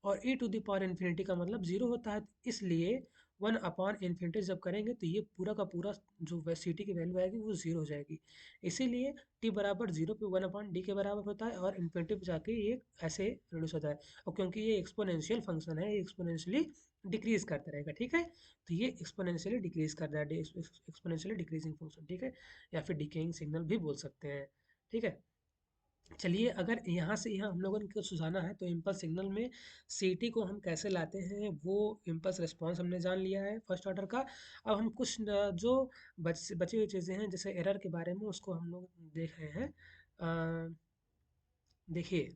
और e to the power infinity का मतलब ज़ीरो होता है, तो इसलिए वन अपॉन इन्फिनिटी जब करेंगे तो ये पूरा का पूरा जो सी टी की वैल्यू आएगी वो ज़ीरो हो जाएगी। इसीलिए टी बराबर ज़ीरो पे वन अपॉन डी के बराबर होता है और इन्फिनिटी पे जाके ये ऐसे रिड्यूस होता है। और क्योंकि ये एक्सपोनेंशियल फंक्शन है, ये एक्सपोनेंशियली डिक्रीज करता रहेगा, ठीक है। तो ये एक्सपोनेंशियली डिक्रीज कर रहा है, एक्सपोनेंशियली डिक्रीजिंग फंक्शन, ठीक है, या फिर डिकेइंग सिग्नल भी बोल सकते हैं, ठीक है। चलिए, अगर यहाँ से यहाँ हम लोगों ने कुछ सुझाना है तो इम्पल्स सिग्नल में सीटी को हम कैसे लाते हैं, वो इम्पल्स रिस्पॉन्स हमने जान लिया है फर्स्ट ऑर्डर का। अब हम कुछ जो बची हुई चीज़ें हैं जैसे एरर के बारे में, उसको हम लोग देख रहे हैं। देखिए,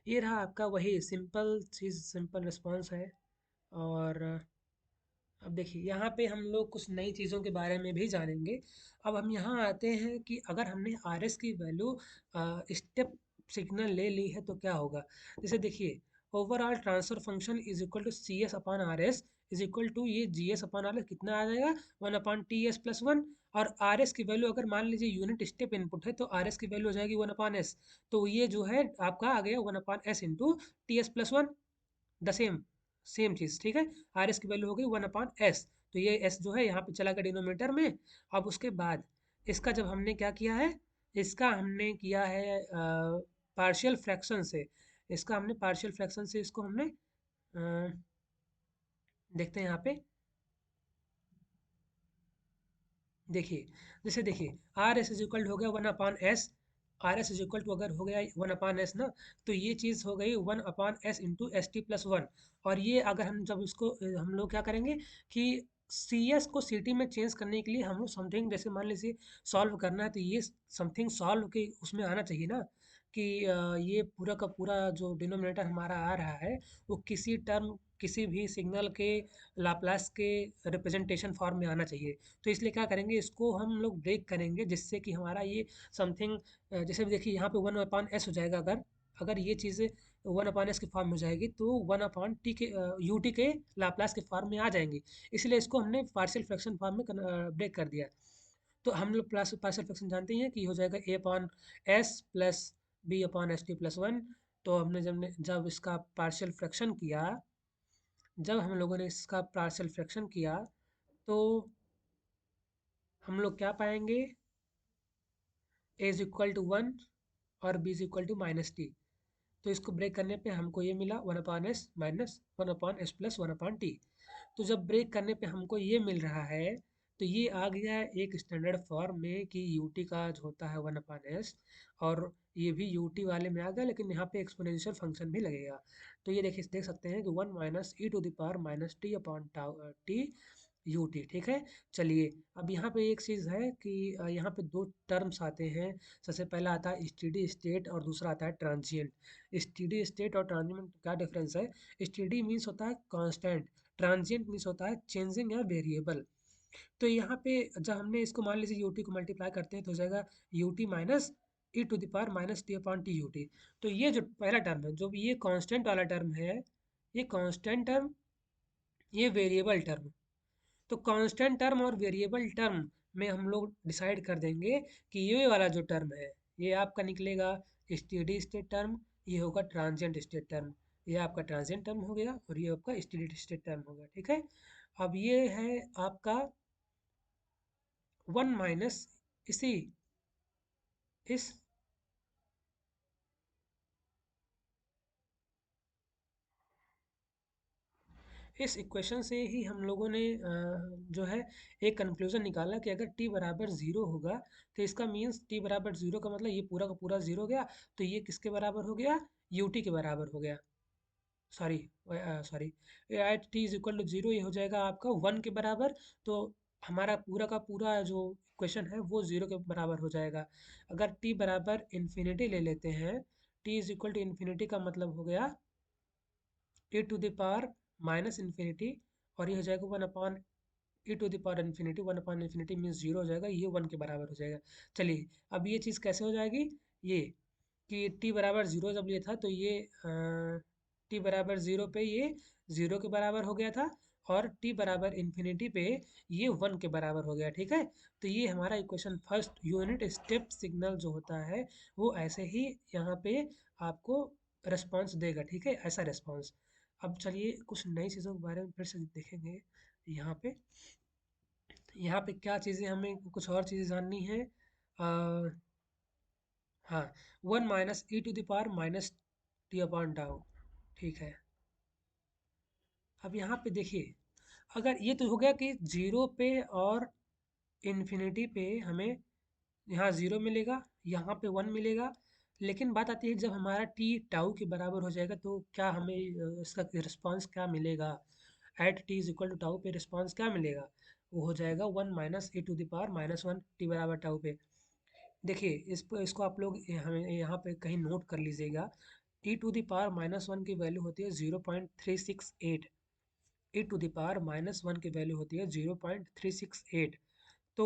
ये रहा आपका वही सिंपल चीज़, सिंपल रिस्पॉन्स है। और अब देखिए, यहाँ पे हम लोग कुछ नई चीज़ों के बारे में भी जानेंगे। अब हम यहाँ आते हैं कि अगर हमने आर एस की वैल्यू स्टेप सिग्नल ले ली है तो क्या होगा। जैसे देखिए, overall transfer function is equal to C S upon R S is equal to ये G S upon R S कितना आ जाएगा, one upon T S plus one. और आर एस की वैल्यू अगर मान लीजिए यूनिट स्टेप इनपुट है तो आर एस की वैल्यू हो जाएगी वन अपॉन एस। तो ये जो है आपका आ गया one upon S into T S plus one, the same same चीज़, ठीक है। आर एस की वैल्यू हो गई वन अपॉन एस। तो ये एस जो है यहाँ पे चला गया डिनोमीटर में। अब उसके बाद इसका जब हमने क्या किया है, इसका हमने किया है पार्शियल फ्रैक्शन से, इसका हमने पार्शियल फ्रैक्शन से इसको हमने देखते हैं यहाँ पे। देखिए, जैसे देखिए, आर एस इज इक्वल हो गया one upon s, R S is equal to अगर हो गया वन अपॉन एस ना, तो ये चीज़ हो गई one upon S into S T plus one. और ये अगर हम जब इसको हम लोग क्या करेंगे कि सी एस को सी टी में चेंज करने के लिए हम लोग समथिंग, जैसे मान लीजिए सॉल्व करना है तो ये समथिंग सॉल्व के उसमें आना चाहिए ना। कि ये पूरा का पूरा जो डिनोमिनेटर हमारा आ रहा है वो किसी टर्म किसी भी सिग्नल के लाप्लास के रिप्रेजेंटेशन फॉर्म में आना चाहिए। तो इसलिए क्या करेंगे, इसको हम लोग ब्रेक करेंगे जिससे कि हमारा ये समथिंग जैसे भी देखिए यहाँ पे वन अपॉन एस हो जाएगा। अगर अगर ये चीज़ें वन अपॉन एस के फॉर्म में हो जाएगी तो वन अपॉन टी के यू टी के लाप्लास के फॉर्म में आ जाएंगी। इसलिए इसको हमने पार्शियल फ्रैक्शन फॉर्म में ब्रेक कर दिया। तो हम लोग पार्शियल फ्रैक्शन जानते ही हैं कि हो जाएगा A upon S plus B upon S T plus one. तो हमने जब इसका पार्शियल फ्रैक्शन किया, जब हम लोगों ने इसका पार्शियल फ्रैक्शन किया तो हम लोग क्या पाएंगे, A is equal to one और B is equal to minus t. तो इसको ब्रेक करने पे हमको ये मिला one upon s minus one upon S plus one upon t. तो जब ब्रेक करने पे हमको ये मिल रहा है तो ये आ गया है एक स्टैंडर्ड फॉर्म में कि यू टी का जो होता है वन अपॉन एस, और ये भी यू टी वाले में आ गया, लेकिन यहाँ पे एक्सपोनेंशियल फंक्शन भी लगेगा। तो ये देखिए देख सकते हैं कि one minus e to the power minus T upon T U T. ठीक है। चलिए अब यहाँ पे एक चीज़ है कि यहाँ पे दो टर्म्स आते हैं। सबसे पहला आता है स्टेडी स्टेट और दूसरा आता है ट्रांजिएंट। स्टेडी स्टेट और ट्रांजिएंट में क्या डिफरेंस है? स्टेडी मीन्स होता है कांस्टेंट, ट्रांजिएंट मीन्स होता है चेंजिंग या वेरिएबल। तो यहाँ पे जब हमने इसको मान लीजिए यू टी को मल्टीप्लाई करते हैं तो हो जाएगा u T minus e to the power minus T upon T U t. तो ये जो पहला टर्म है, जो ये कांस्टेंट वाला टर्म है, ये कांस्टेंट टर्म, ये वेरिएबल टर्म। तो कांस्टेंट टर्म और वेरिएबल टर्म में हम लोग डिसाइड कर देंगे कि ये वाला जो टर्म है ये आपका निकलेगा स्टेडी स्टेट टर्म, ये होगा ट्रांजिएंट स्टेट टर्म। ये आपका ट्रांजिएंट टर्म हो गया और ये आपका स्टेडी स्टेट टर्म हो गया। ठीक है। अब ये है आपका वन माइनस इसी इस इस इक्वेशन से ही हम लोगों ने जो है एक कंक्लूजन निकाला कि अगर t बराबर ज़ीरो होगा तो इसका मीन्स t बराबर ज़ीरो का मतलब ये पूरा का पूरा ज़ीरो गया। तो ये किसके बराबर हो गया? यू टी के बराबर हो गया। Sorry sorry, at T is equal to zero ये हो जाएगा आपका वन के बराबर। तो हमारा पूरा का पूरा जो इक्वेशन है वो ज़ीरो के बराबर हो जाएगा। अगर t बराबर इन्फिनिटी ले लेते हैं, t is equal to infinity का मतलब हो गया A to the power minus infinity, और ये हो जाएगा one upon E to the power infinity. One upon infinity means zero हो जाएगा, ये वन के बराबर हो जाएगा। चलिए अब ये चीज़ कैसे हो जाएगी, ये कि टी बराबर ज़ीरो जब ये था तो ये टी बराबर ज़ीरो पे ये ज़ीरो के बराबर हो गया था, और टी बराबर इन्फिनिटी पे ये वन के बराबर हो गया। ठीक है। तो ये हमारा equation first unit step signal जो होता है वो ऐसे ही यहाँ पे आपको रिस्पॉन्स देगा। ठीक है, ऐसा रिस्पॉन्स। अब चलिए कुछ नई चीज़ों के बारे में फिर से देखेंगे। यहाँ पे यहाँ पे क्या चीज़ें हमें कुछ और चीज़ें जाननी है। हाँ, one minus e to the power minus T upon tau. ठीक है। अब यहाँ पे देखिए, अगर ये तो हो गया कि जीरो पे और इन्फिनिटी पे हमें यहाँ ज़ीरो मिलेगा, यहाँ पे वन मिलेगा। लेकिन बात आती है जब हमारा टी टाउ के बराबर हो जाएगा तो क्या हमें इसका रिस्पांस क्या मिलेगा? At T is equal to tau पे रिस्पांस क्या मिलेगा? वो हो जाएगा one minus a to the power minus one t बराबर टाउ पे। देखिए इसको आप लोग हमें यहाँ पे कहीं नोट कर लीजिएगा। T to the power minus one की वैल्यू होती है 0.368। E to the power minus one की वैल्यू होती है 0.368। तो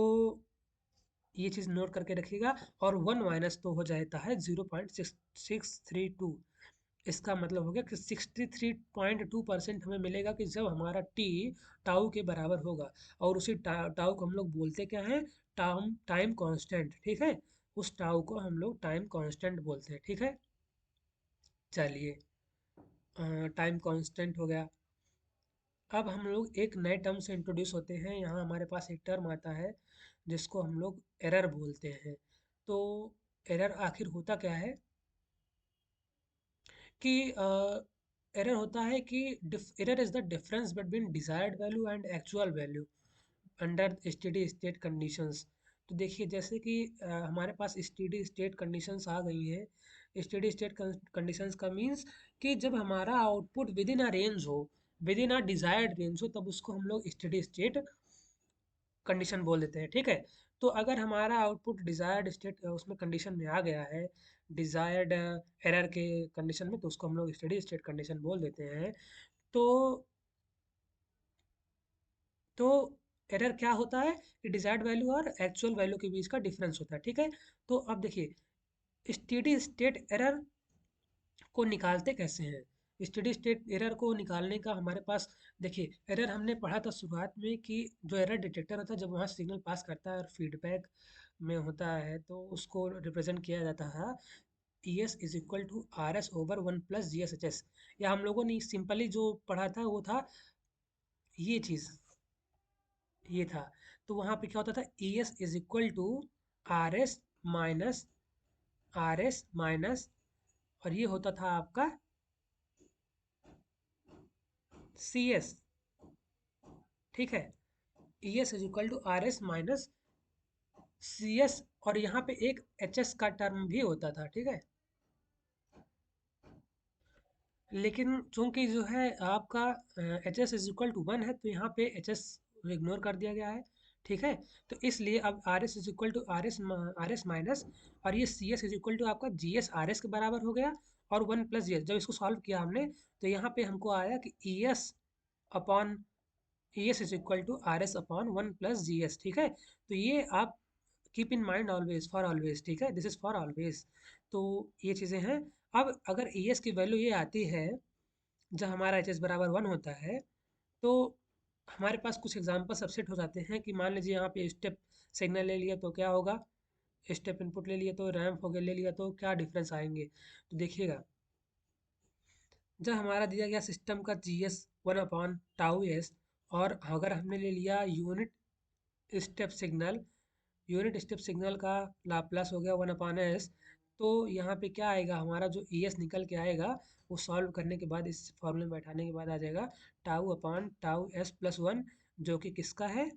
ये चीज़ नोट करके रखिएगा। और वन माइनस तो हो जाता है 0.632। इसका मतलब हो गया कि 63.2% हमें मिलेगा कि जब हमारा टी टाउ के बराबर होगा। और उसी टाउ को हम लोग बोलते क्या हैं? Time constant. ठीक है, उस टाउ को हम लोग टाइम कांस्टेंट बोलते हैं। ठीक है। चलिए टाइम कांस्टेंट हो गया। अब हम लोग एक नए टर्म से इंट्रोड्यूस होते हैं। यहाँ हमारे पास एक टर्म आता है जिसको हम लोग एरर बोलते हैं। तो एरर आखिर होता क्या है कि एरर होता है कि error is the difference between desired value and actual value under steady state conditions. तो देखिए जैसे कि हमारे पास स्टेडी स्टेट कंडीशंस आ गई हैं। स्टेडी स्टेट कंडीशंस का मीन्स कि जब हमारा output within a range हो, within a desired range हो, तब उसको हम लोग स्टेडी स्टेट कंडीशन बोल देते हैं, ठीक है। तो अगर हमारा आउटपुट डिजायर्ड स्टेट उसमें कंडीशन में आ गया है, डिजायर्ड एरर के कंडीशन में, तो उसको हम लोग स्टेडी स्टेट कंडीशन बोल देते हैं। तो तो एरर क्या होता है कि डिजायर्ड वैल्यू और एक्चुअल वैल्यू के बीच का डिफरेंस होता है, ठीक है। तो अब देखिए स्टेडी स्टेट एरर को निकालते कैसे हैं। स्टेडी स्टेट एरर को निकालने का हमारे पास, देखिए एरर हमने पढ़ा था शुरुआत में कि जो एरर डिटेक्टर होता है जब वहाँ सिग्नल पास करता है और फीडबैक में होता है तो उसको रिप्रेजेंट किया जाता है E s is equal to R s over one plus G S H s. या हम लोगों ने सिंपली जो पढ़ा था वो था ये चीज़, ये था। तो वहाँ पे क्या होता था, E s is equal to R s minus, R s minus, और ये होता था आपका सी एस, ठीक है। E s is equal to R s minus C s, और यहाँ पे एक एच एस का टर्म भी होता था, ठीक है। लेकिन चूंकि जो है आपका H s is equal to one है तो यहाँ पे एच एस इग्नोर कर दिया गया है, ठीक है। तो इसलिए अब R S is equal to R s minus, और ये C S is equal to आपका जी एस आर एस के बराबर हो गया, और वन प्लस जी एस। जब इसको सॉल्व किया हमने तो यहाँ पे हमको आया कि E s upon E s is equal to R s upon one plus G s, ठीक है। तो ये आप keep in mind always, for always, ठीक है, दिस इज फॉर ऑलवेज। तो ये चीज़ें हैं। अब अगर ई एस की वैल्यू ये आती है जब हमारा एच एस बराबर वन होता है, तो हमारे पास कुछ एग्जाम्पल सबसेट हो जाते हैं कि मान लीजिए यहाँ पे स्टेप सिग्नल ले लिया तो क्या होगा, स्टेप इनपुट ले लिया तो रैंप हो गया, ले लिया तो क्या डिफरेंस आएंगे। तो देखिएगा जब हमारा दिया गया सिस्टम का जी S one upon tau S, और अगर हमने ले लिया step signal unit step signal का लाप्लास हो गया वन अपान एस, तो यहाँ पे क्या आएगा, हमारा जो ई एस निकल के आएगा वो सॉल्व करने के बाद इस फॉर्मूले में बैठाने के बाद आ जाएगा टाउ अपान टाउ एस प्लस वन, जो कि किसका है,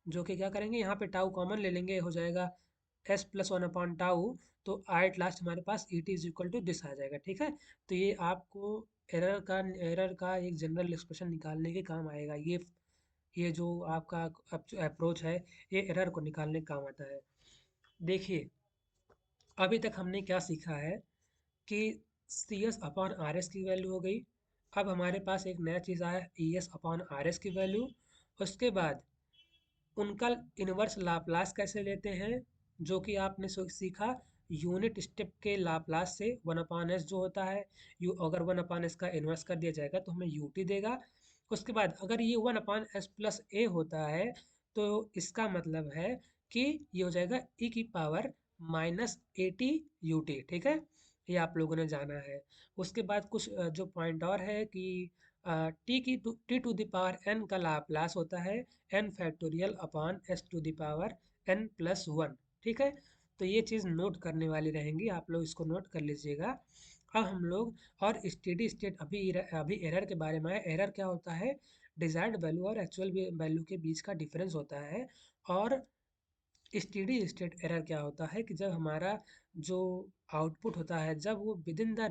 जो कि क्या करेंगे यहाँ पे टाउ कॉमन ले लेंगे, हो जाएगा S plus one upon tau. तो एट लास्ट हमारे पास E T is equal to this आ जाएगा, ठीक है। तो ये आपको एरर का एक जनरल एक्सप्रेशन निकालने के काम आएगा। ये जो आपका अप्रोच है ये एरर को निकालने का काम आता है। देखिए अभी तक हमने क्या सीखा है कि C S upon R S की वैल्यू हो गई। अब हमारे पास एक नया चीज़ आया E s upon R S की वैल्यू। उसके बाद उनका इन्वर्स लाप्लास कैसे लेते हैं, जो कि आपने सीखा यूनिट स्टेप के लाप्लास से वन अपान एस जो होता है, यू अगर वन अपान एस का इन्वर्स कर दिया जाएगा तो हमें यू टी देगा। उसके बाद अगर ये वन अपान एस प्लस ए होता है तो इसका मतलब है कि ये हो जाएगा ई की power minus A T U T, ठीक है। ये आप लोगों ने जाना है। उसके बाद कुछ जो पॉइंट और है कि t to the power n का लाप्लास होता है N factorial upon S to the power N plus one, ठीक है। तो ये चीज़ नोट करने वाली रहेंगी, आप लोग इसको नोट कर लीजिएगा। अब हम लोग और स्टेडी स्टेट, अभी एरर के बारे में है। एरर क्या होता है, डिजायर्ड वैल्यू और एक्चुअल वैल्यू के बीच का डिफरेंस होता है। और स्टेडी स्टेट एरर क्या होता है कि जब हमारा जो आउटपुट होता है जब वो within the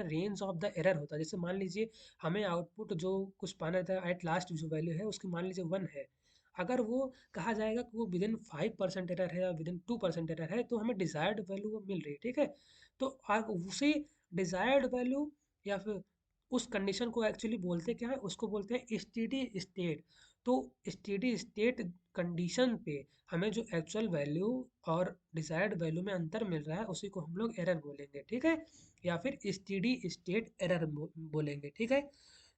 range of the error होता है। जैसे मान लीजिए हमें आउटपुट जो कुछ पाना था एट लास्ट जो वैल्यू है उसकी मान लीजिए वन है, अगर वो कहा जाएगा कि वो विदिन 5% एरर है या विदिन 2% एरर है तो हमें डिजायर्ड वैल्यू वो मिल रही है, ठीक है। तो उसी डिजायर्ड वैल्यू या फिर उस कंडीशन को एक्चुअली बोलते क्या है, उसको बोलते हैं स्टेडी स्टेट। तो स्टेडी स्टेट कंडीशन पे हमें जो एक्चुअल वैल्यू और डिजायर्ड वैल्यू में अंतर मिल रहा है उसी को हम लोग एरर बोलेंगे, ठीक है। या फिर स्टेडी स्टेट एरर बोलेंगे, ठीक है।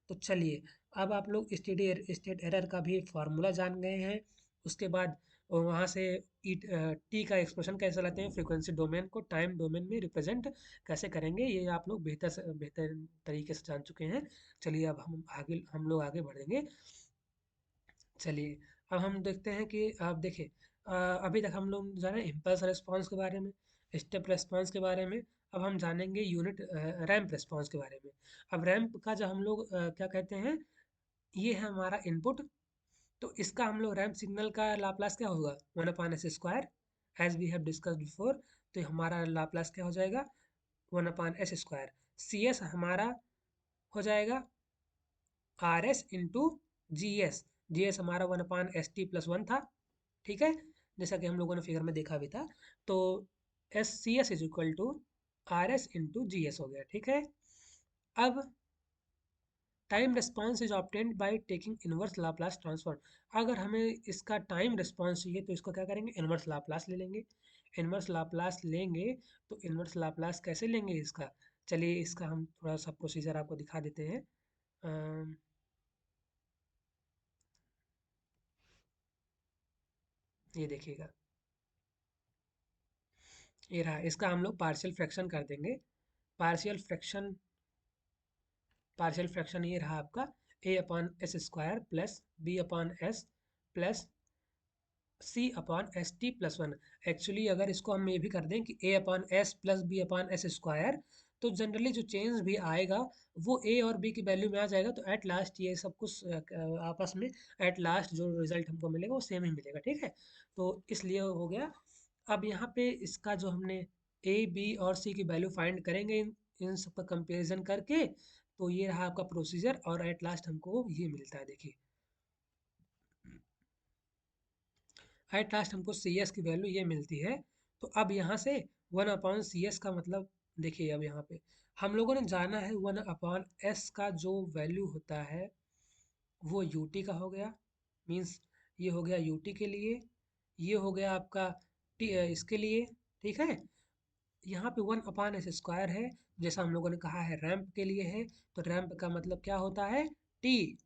तो चलिए अब आप लोग स्टेडी स्टेट एरर का भी फार्मूला जान गए हैं। उसके बाद वहाँ से टी का एक्सप्रेशन कैसे लाते हैं, फ्रीक्वेंसी डोमेन को टाइम डोमेन में रिप्रेजेंट कैसे करेंगे, ये आप लोग बेहतर तरीके से जान चुके हैं। चलिए अब हम लोग आगे बढ़ेंगे। चलिए अब हम देखते हैं कि आप देखिए अभी तक हम लोग जाने इम्पल्स रिस्पांस के बारे में, स्टेप रिस्पांस के बारे में। अब हम जानेंगे यूनिट रैंप रिस्पांस के बारे में। अब रैंप का जब हम लोग क्या कहते हैं, ये है हमारा इनपुट। तो इसका हम लोग रैंप सिग्नल का लाप्लास क्या होगा, one upon S square, as we have discussed before. तो हमारा लाप्लास क्या हो जाएगा, one upon S square. C S हमारा हो जाएगा R S into G S. G S हमारा one upon S T plus one था, ठीक है, जैसा कि हम लोगों ने फिगर में देखा भी था। तो s C S is equal to R S into G S हो गया, ठीक है। अब time response is obtained by taking inverse Laplace transform. अगर हमें इसका टाइम रिस्पॉन्स चाहिए तो इसको क्या करेंगे, इनवर्स लाप्लास ले लेंगे। इनवर्स लाप्लास लेंगे तो इनवर्स लाप्लास कैसे लेंगे इसका, चलिए इसका हम थोड़ा सा प्रोसीजर आपको दिखा देते हैं। अम, ये देखिएगा, ये रहा, इसका हम लोग पार्शियल फ्रैक्शन कर देंगे। पार्शियल फ्रैक्शन, पार्शियल फ्रैक्शन ये रहा आपका A upon S square plus B upon S plus C upon S T plus one. Actually अगर इसको हम ये भी कर दें कि A upon S plus B upon S square, तो जनरली जो चेंज भी आएगा वो ए और बी की वैल्यू में आ जाएगा, तो एट लास्ट ये सब कुछ आपस में एट लास्ट जो रिजल्ट हमको मिलेगा वो सेम ही मिलेगा, ठीक है। तो इसलिए हो गया। अब यहाँ पे इसका जो हमने ए बी और सी की वैल्यू फाइंड करेंगे इन सब का कंपेरिजन करके, तो ये रहा आपका प्रोसीजर और एट लास्ट हमको ये मिलता है, देखिए एट लास्ट हमको सी एस की वैल्यू ये मिलती है। तो अब यहाँ से वन अपॉन सी एस का मतलब, देखिए अब यहाँ पे हम लोगों ने जाना है वन अपॉन एस का जो वैल्यू होता है वो यू टी का हो गया, मीन्स ये हो गया यू टी के लिए, ये हो गया आपका इसके लिए, ठीक है। यहाँ पे वन अपान एस स्क्वायर है, जैसा हम लोगों ने कहा है रैंप के लिए है, तो रैंप का मतलब क्या होता है, टी।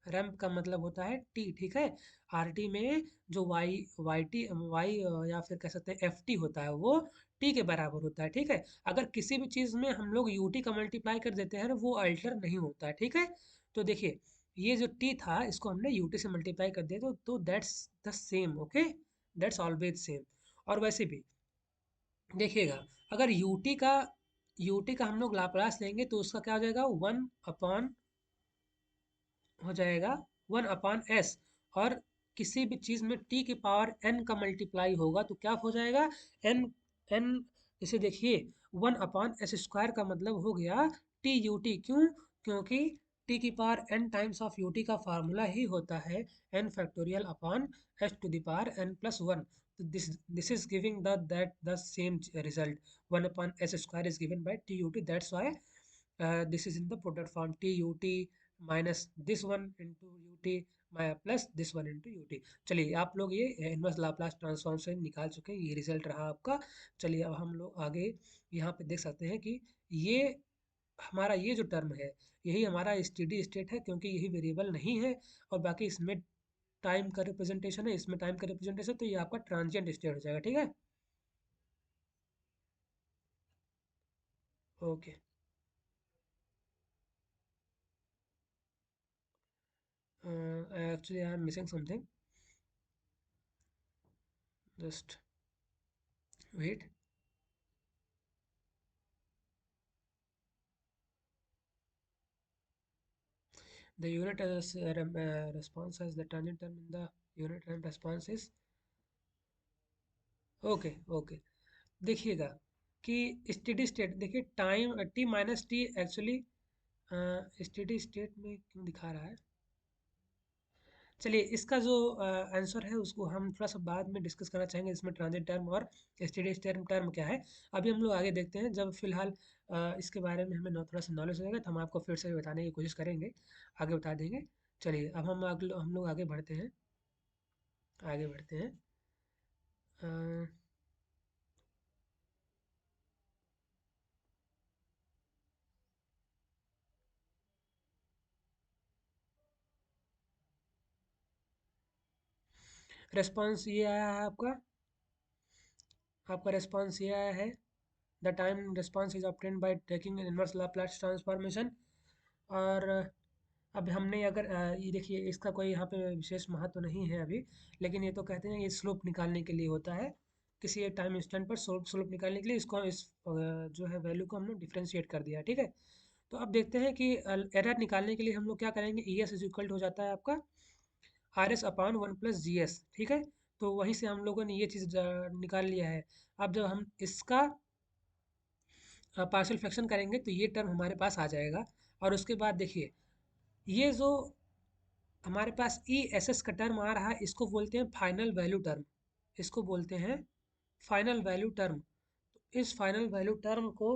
रैंप का मतलब होता है टी, ठीक है। आर टी में जो वाई वाई टी वाई या फिर कह सकते हैं एफ टी होता है वो टी के बराबर होता है, ठीक है। अगर किसी भी चीज़ में हम लोग यू टी का मल्टीप्लाई कर देते हैं ना, वो अल्टर नहीं होता है, ठीक है। तो देखिए ये जो टी था इसको हमने यू टी से मल्टीप्लाई कर दिया, तो that's the same, okay, that's always same. और वैसे भी देखिएगा, अगर यूटी का हम लोग लाप्लास लेंगे तो उसका क्या हो जाएगा, वन अपॉन हो जाएगा वन अपॉन एस। और किसी भी चीज़ में टी की पावर एन का मल्टीप्लाई होगा तो क्या हो जाएगा, एन एन। इसे देखिए वन अपॉन एस स्क्वायर का मतलब हो गया टी यू टी, क्यों, क्योंकि टी की power N times of U T का फार्मूला ही होता है N factorial upon S to the power N plus one. तो this is giving the same result, one upon S square is given by T you T, that's why this is in the product form T U T minus this one into U T plus this one into U T. चलिए आप लोग ये inverse Laplace transform से निकाल चुके हैं, ये result रहा आपका। चलिए अब हम लोग आगे यहाँ पे देख सकते हैं कि ये हमारा ये जो टर्म है यही हमारा स्टेडी स्टेट है, क्योंकि यही वेरिएबल नहीं है। और बाकी इसमें टाइम का रिप्रेजेंटेशन है, इसमें टाइम का रिप्रेजेंटेशन, तो ये आपका ट्रांजिएंट स्टेट हो जाएगा, ठीक है। Okay, actually I am missing something, just wait. The unit response as the tangent term in the unit ramp response is okay, okay. देखिएगा कि स्टेडी स्टेट, देखिए time T minus T actually steady state में क्यों दिखा रहा है। चलिए इसका जो आंसर है उसको हम थोड़ा सा बाद में डिस्कस करना चाहेंगे, इसमें ट्रांजिट टर्म और स्टेडी टर्म टर्म क्या है। अभी हम लोग आगे देखते हैं, जब फिलहाल इसके बारे में हमें थोड़ा सा नॉलेज हो जाएगा तो हम आपको फिर से बताने की कोशिश करेंगे, आगे बता देंगे। चलिए अब हम लोग आगे बढ़ते हैं, आगे बढ़ते हैं। रिस्पॉन्स ये आया है आपका, आपका रिस्पॉन्स ये आया है, the time response is obtained by taking inverse Laplace transformation. और अब हमने अगर ये देखिए इसका कोई यहाँ पे विशेष महत्व नहीं है अभी, लेकिन ये तो कहते हैं ये स्लोप निकालने के लिए होता है, किसी एक टाइम इंस्टेंट पर स्लोप स्लोप निकालने के लिए इसको जो है वैल्यू को हमने डिफ्रेंशिएट कर दिया है, ठीक है। तो अब देखते हैं कि एरर निकालने के लिए हम लोग क्या करेंगे, ई एस इज इक्वल हो जाता है आपका are s upon one plus G s, ठीक है। तो वहीं से हम लोगों ने ये चीज़ निकाल लिया है। अब जब हम इसका पार्शियल फ्रैक्शन करेंगे तो ये टर्म हमारे पास आ जाएगा। और उसके बाद देखिए ये जो हमारे पास ई एस एस का टर्म आ रहा है, इसको बोलते हैं फाइनल वैल्यू टर्म। इसको बोलते हैं फाइनल वैल्यू टर्म। तो इस फाइनल वैल्यू टर्म को